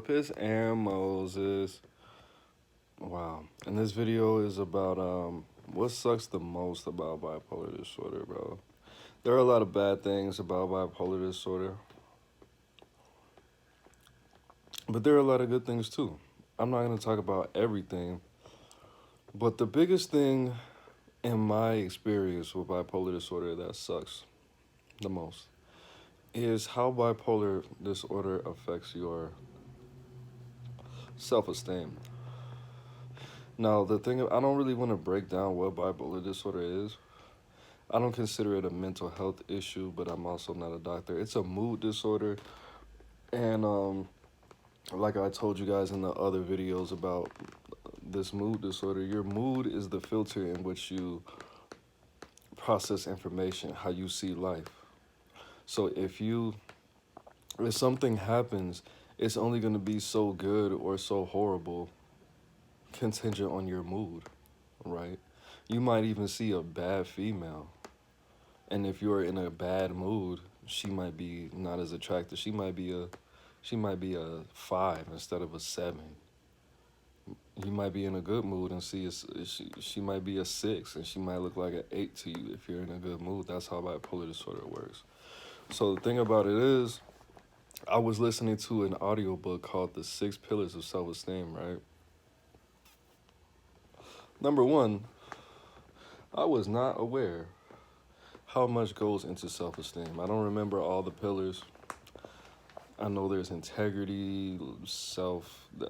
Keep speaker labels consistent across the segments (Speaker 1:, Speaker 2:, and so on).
Speaker 1: Piss and Moses. Wow. And this video is about what sucks the most about bipolar disorder, bro. There are a lot of bad things about bipolar disorder, but there are a lot of good things too. I'm not gonna talk about everything, but the biggest thing in my experience with bipolar disorder that sucks the most is how bipolar disorder affects your self-esteem. Now, the thing I don't really want to break down what bipolar disorder is. I don't consider it a mental health issue, but I'm also not a doctor. It's a mood disorder, and like I told you guys in the other videos about this mood disorder, your mood is the filter in which you process information, how you see life. So if something happens, it's only going to be so good or so horrible contingent on your mood, right? You might even see a bad female, and if you're in a bad mood, she might be not as attractive. She might be a 5 instead of a 7. You might be in a good mood and she might be a 6, and she might look like an 8 to you if you're in a good mood. That's how bipolar disorder works. So the thing about it is, I was listening to an audiobook called The 6 Pillars of Self-Esteem, right? Number one, I was not aware how much goes into self-esteem. I don't remember all the pillars. I know there's integrity,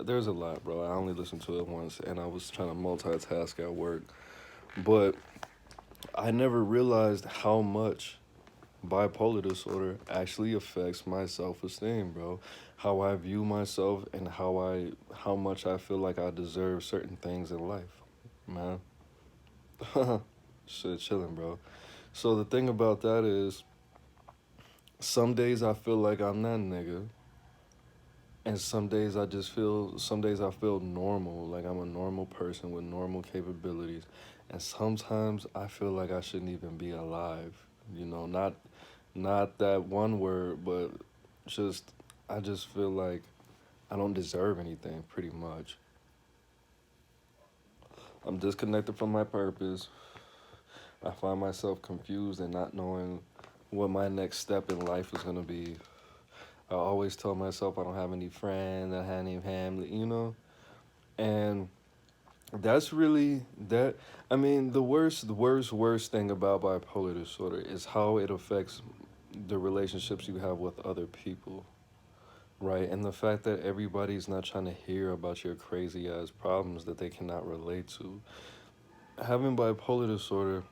Speaker 1: there's a lot, bro. I only listened to it once, and I was trying to multitask at work. But I never realized how much bipolar disorder actually affects my self-esteem, bro. How I view myself and how much I feel like I deserve certain things in life, man. Shit, chilling, bro. So the thing about that is, some days I feel like I'm that nigga, and some days I feel normal, like I'm a normal person with normal capabilities, and sometimes I feel like I shouldn't even be alive. Not that one word, but just I just feel like I don't deserve anything, pretty much. I'm disconnected from my purpose. I find myself confused and not knowing what my next step in life is gonna be. I always tell myself I don't have any friends, I don't have any family. And that's really that. I mean, the worst thing about bipolar disorder is how it affects the relationships you have with other people, right? And the fact that everybody's not trying to hear about your crazy ass problems that they cannot relate to. Having bipolar disorder,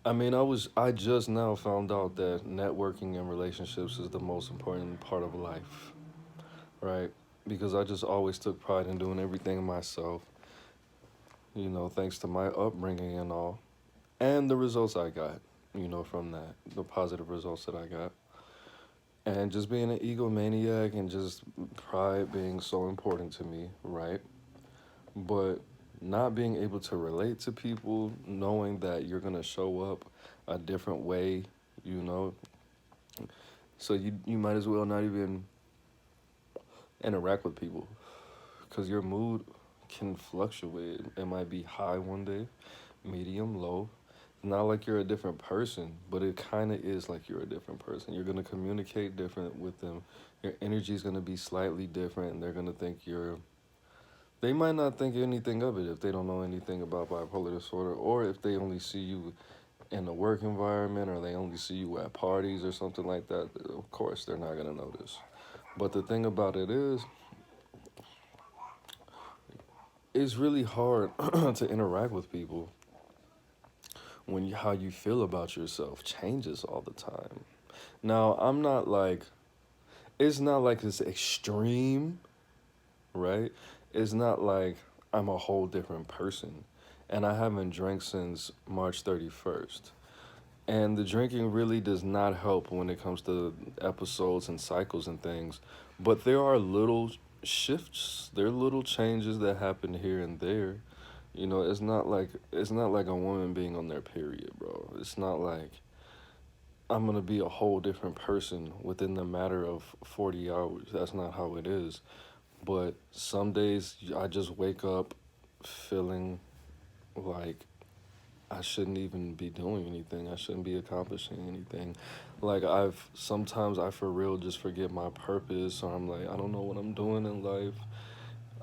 Speaker 1: I mean, I just now found out that networking and relationships is the most important part of life, right? Because I just always took pride in doing everything myself, thanks to my upbringing and all, and the results I got, from that, the positive results that I got. And just being an egomaniac and just pride being so important to me, right? But not being able to relate to people, knowing that you're gonna show up a different way, you know, so you might as well not even interact with people, because your mood can fluctuate. It might be high one day, medium, low. Not like you're a different person, but it kind of is like you're a different person. You're going to communicate different with them. Your energy is going to be slightly different, and they're going to think they might not think anything of it if they don't know anything about bipolar disorder, or if they only see you in the work environment, or they only see you at parties or something like that. Of course, they're not going to notice. But the thing about it is, it's really hard to interact with people when how you feel about yourself changes all the time. Now, it's not like it's extreme, right? It's not like I'm a whole different person. And I haven't drank since March 31st. And the drinking really does not help when it comes to episodes and cycles and things. But there are little shifts, there are little changes that happen here and there. It's not like a woman being on their period, bro. It's not like I'm gonna be a whole different person within the matter of 40 hours. That's not how it is. But some days I just wake up feeling like I shouldn't even be doing anything. I shouldn't be accomplishing anything. Like I've sometimes I for real just forget my purpose, or I'm like I don't know what I'm doing in life.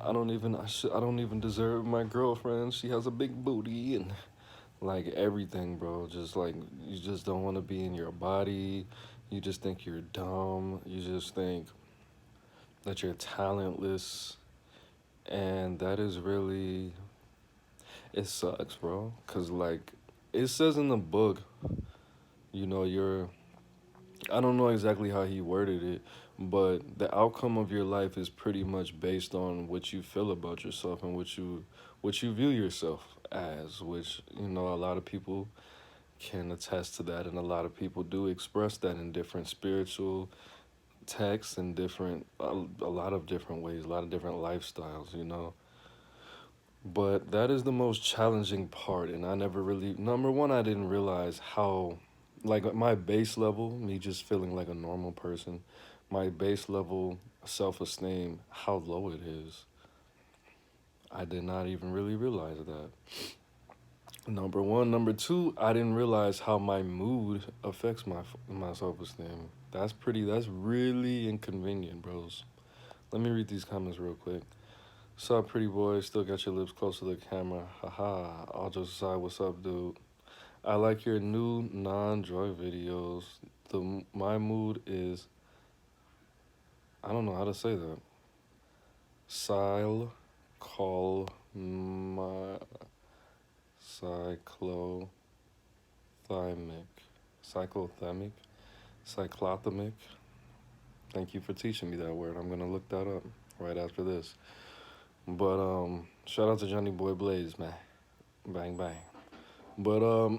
Speaker 1: I don't even deserve my girlfriend. She has a big booty and like everything, bro. Just like you just don't want to be in your body. You just think you're dumb. You just think that you're talentless, and that is really it sucks, bro. Cause like it says in the book, you know, you're I don't know exactly how he worded it, but the outcome of your life is pretty much based on what you feel about yourself and what you view yourself as, which, you know, a lot of people can attest to that, and a lot of people do express that in different spiritual texts and different a lot of different ways, a lot of different lifestyles, you know. But that is the most challenging part, and I never really number one, I didn't realize how like my base level, me just feeling like a normal person, my base level self-esteem, how low it is. I did not even really realize that. Number one, number two, I didn't realize how my mood affects my self-esteem. That's really inconvenient, bros. Let me read these comments real quick. What's up, pretty boy? Still got your lips close to the camera. Haha. All jokes aside, what's up, dude? I like your new non-drug videos. My mood is I don't know how to say that. Sil call my cyclothymic. Cyclothymic? Cyclothymic? Thank you for teaching me that word. I'm gonna look that up right after this. But shout out to Johnny Boy Blaze, man. Bang bang. But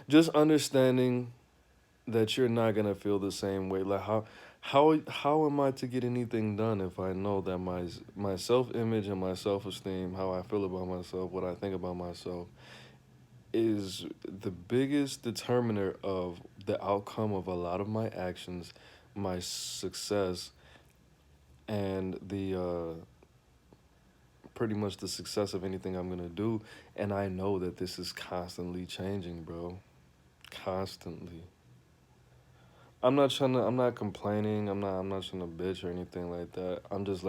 Speaker 1: just understanding that you're not gonna feel the same way. Like how am I to get anything done if I know that my self image and my self esteem, how I feel about myself, what I think about myself, is the biggest determiner of the outcome of a lot of my actions, my success, and the pretty much the success of anything I'm gonna do. And I know that this is constantly changing, bro. Constantly. I'm not complaining. I'm not trying to bitch or anything like that. I'm just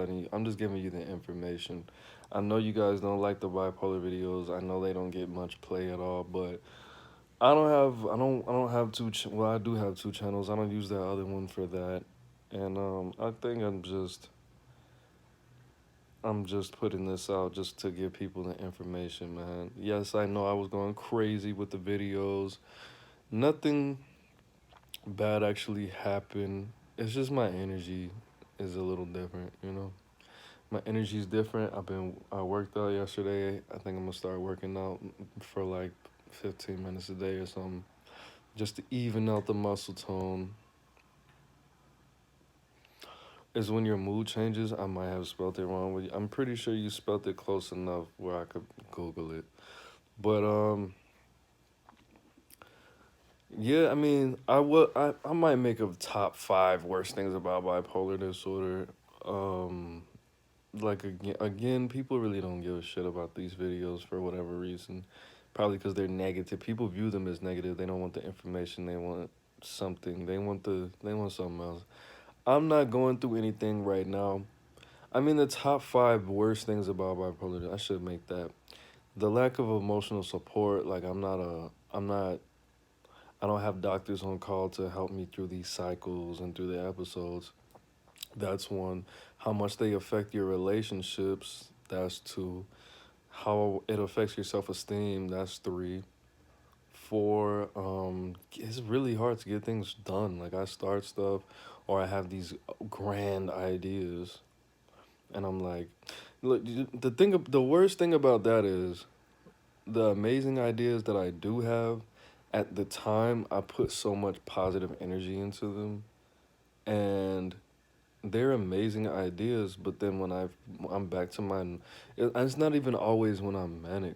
Speaker 1: giving you the information. I know you guys don't like the bipolar videos. I know they don't get much play at all, but I don't have well, I do have two channels. I don't use that other one for that. And I think I'm just putting this out just to give people the information, man. Yes, I know I was going crazy with the videos. Nothing bad actually happened. It's just my energy is a little different, you know. My energy is different. I worked out yesterday. I think I'm gonna start working out for like 15 minutes a day or something, just to even out the muscle tone. Is when your mood changes. I might have spelled it wrong. I'm pretty sure you spelled it close enough where I could Google it. But yeah. I mean, I might make a top five worst things about bipolar disorder. Um, like again, people really don't give a shit about these videos for whatever reason. Probably because they're negative. People view them as negative. They don't want the information. They want something. They want something else. I'm not going through anything right now. I mean, the top five worst things about bipolar. I should make that the lack of emotional support. Like I'm not. I don't have doctors on call to help me through these cycles and through the episodes. That's one. How much they affect your relationships. That's two. How it affects your self esteem. That's three. Four. It's really hard to get things done. Like I start stuff, or I have these grand ideas, and I'm like, look, the worst thing about that is the amazing ideas that I do have. At the time, I put so much positive energy into them, and they're amazing ideas. But then when I'm back to it's not even always when I'm manic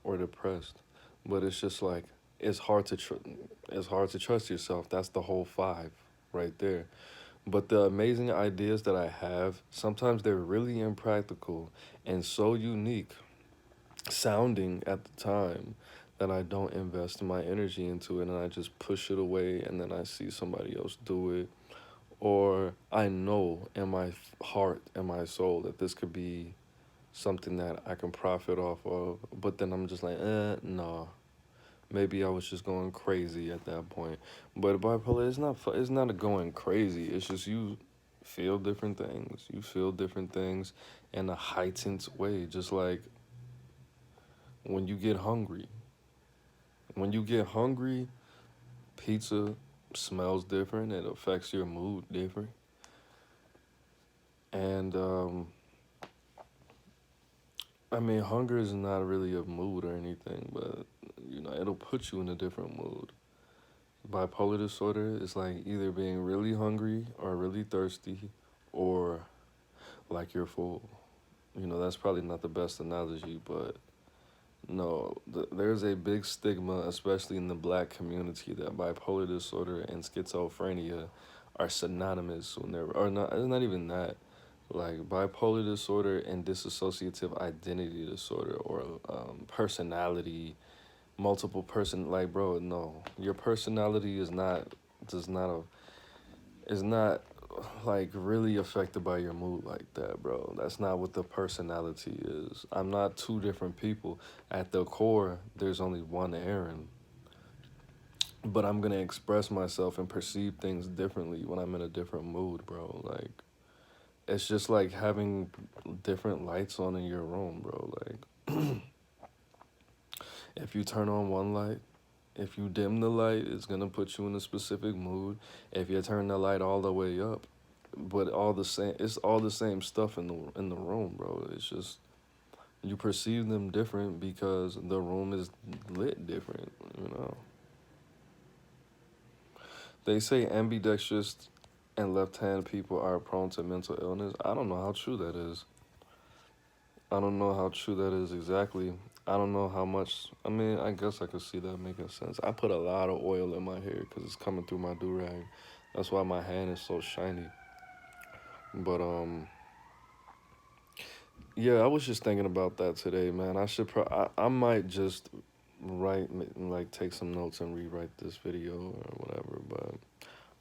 Speaker 1: or depressed, but it's just like it's hard to it's hard to trust yourself. That's the whole five right there. But the amazing ideas that I have, sometimes they're really impractical and so unique sounding at the time that I don't invest my energy into it and I just push it away and then I see somebody else do it. Or I know in my heart and my soul that this could be something that I can profit off of, but then I'm just like, nah. Maybe I was just going crazy at that point. But bipolar, it's not a going crazy. It's just you feel different things. You feel different things in a heightened way. Just like when you get hungry. When you get hungry, pizza smells different. It affects your mood different. And I mean, hunger is not really a mood or anything, but you know, it'll put you in a different mood. Bipolar disorder is like either being really hungry or really thirsty or like you're full. You know, that's probably not the best analogy, but no, there's a big stigma, especially in the black community, that bipolar disorder and schizophrenia are synonymous when they're, or not, it's not even that. Like bipolar disorder and dissociative identity disorder or personality, multiple person, like, bro, no, your personality is not, does not, is not like really affected by your mood like that, bro. That's not what the personality is. I'm not two different people. At the core, there's only one Aaron. But I'm gonna express myself and perceive things differently when I'm in a different mood, bro. Like it's just like having different lights on in your room, bro. Like if you turn on one light, if you dim the light, it's gonna put you in a specific mood. If you turn the light all the way up, but all the same, it's all the same stuff in the room, bro. It's just you perceive them different because the room is lit different. You know, they say ambidextrous and left-hand people are prone to mental illness. I don't know how true that is. I don't know how true that is exactly. I don't know how much. I mean, I guess I could see that making sense. I put a lot of oil in my hair because it's coming through my do rag. That's why my hand is so shiny. But yeah, I was just thinking about that today, man. I might just write, like, take some notes and rewrite this video or whatever. But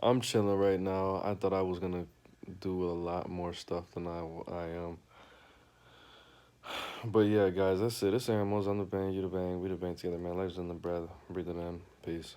Speaker 1: I'm chilling right now. I thought I was gonna do a lot more stuff than I am. But yeah, guys, that's it. It's Aaron Mose. I'm the bang, you the bang, we the bang together, man. Legends in the breath, breathe it in. Peace.